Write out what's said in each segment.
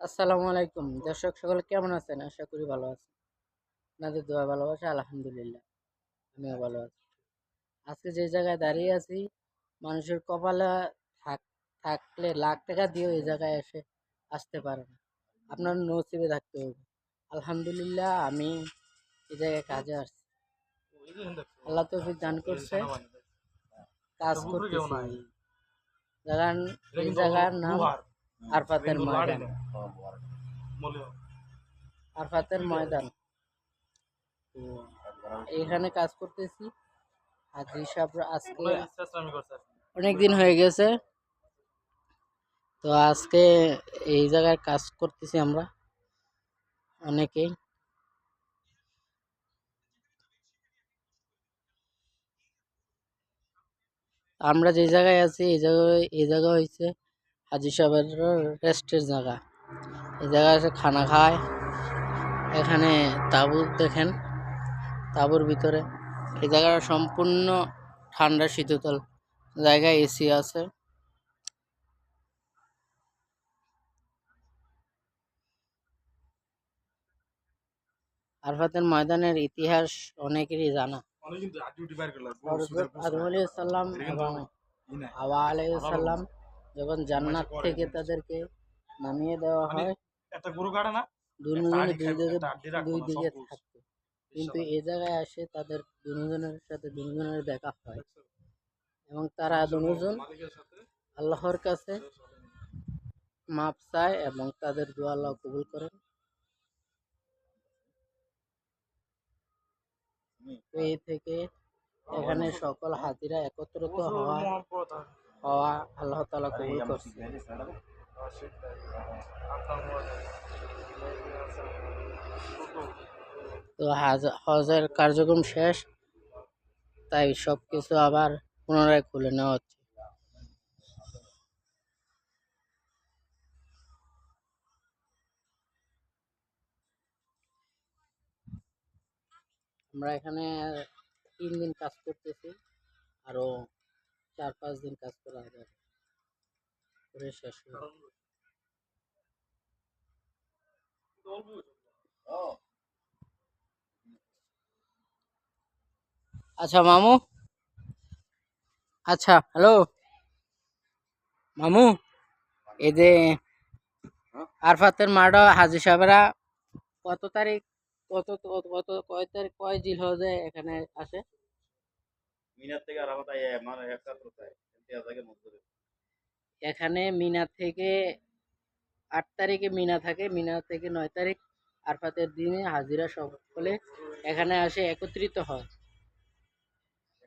আসসালামু আলাইকুম দর্শক সকলে কেমন আছেন? আশা করি ভালো আছেন। আপনাদের দোয়া ভালোবাসা আলহামদুলিল্লাহ আমিও ভালো আছি। আজকে যে জায়গায় দাঁড়িয়ে আছি মানুষের কপালে থাক থাকলে লাখ টাকা দিয়েও এই জায়গায় আসতে পারে না। আপনার নসিবে থাকতে হবে। আলহামদুলিল্লাহ আমি এই জায়গায় কাজে আসছি। আল্লাহ তৌফিক দান করছে, কাজ করতেছি। এই জায়গার নাম আরফাতের ময়দান। আরফাতের ময়দান, তো এখানে কাজ করতেছি। হাজি সাহেব আজকে অনেক দিন হয়ে গেছে, তো আজকে এই জায়গায় কাজ করতেছি আমরা অনেকেই। আমরা যে জায়গায় আছি এই জায়গা হচ্ছে হাজি সাহেবের রেস্টের জায়গা। এই জায়গায় এসে খানা খায়। এখানে তাঁবু দেখেন, তাঁবুর ভিতরে এই জায়গাটা সম্পূর্ণ ঠান্ডা শীতল জায়গায়, এসি আছে। আরফাতের ময়দানের ইতিহাস অনেকেরই জানা। হযরত আদম আলাইহিস সালাম এবং হাওয়া আলাইহিস সালাম যখন জান্নাত থেকে তাদেরকে নামিয়ে দেওয়া হয়, দুজনে দুই দিকে থাকতো, কিন্তু এই জায়গায় আসে তাদের দুজনের সাথে দুজনের দেখা হয় এবং তারা দুজন আল্লাহর কাছে মাপ চায় এবং তাদের দোয়া আল্লাহ কবুল করেন। এই থেকে এখানে সকল হাজিরা একত্রিত হওয়া আল্লাহ তাআলা কবুল করছে। তো হজের কার্যক্রম শেষ, তাই সবকিছু আবার পুনরায় খুলে নেওয়া হচ্ছে। আমরা এখানে 3 দিন কাজ করতেছি, আরো 4-5 দিন কাজ করা হবে, করে শেষ হবে। আচ্ছা মামু, আচ্ছা হ্যালো মামু, এই যে আরফাতের মাঠে হাজি সাহেবরা কত তারিখ, কত কত কত কয় তারিখ, কয় জিলহজে এখানে আসে? এখানে মিনা থেকে 8 তারিখে মিনা থাকে, মিনা থেকে 9 তারিখ আরফাতের দিনে হাজিরা সকলে এখানে আসে, একত্রিত হয়।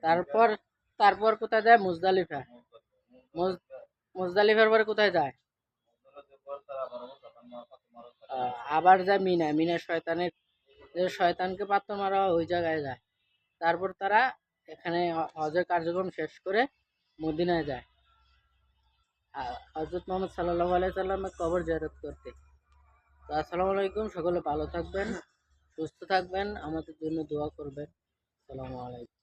তারপর তারপর কোথায় যায়? মুজদালিফা। মুজদালিফার পরে কোথায় যায়? আবার যায় মিনা। মিনা শয়তানকে পাথর মারা হয়, ওই জায়গায় যায়। তারপর তারা এখানে হজের কার্যক্রম শেষ করে মদিনায় যায় হযরত মুহাম্মদ সাল্লাল্লাহু আলাইহি সাল্লামের কবর জিয়ারত করতে। তো আসসালামু আলাইকুম, সকলে ভালো থাকবেন, সুস্থ থাকবেন, আমাদের জন্য দোয়া করবেন। আসসালামু আলাইকুম।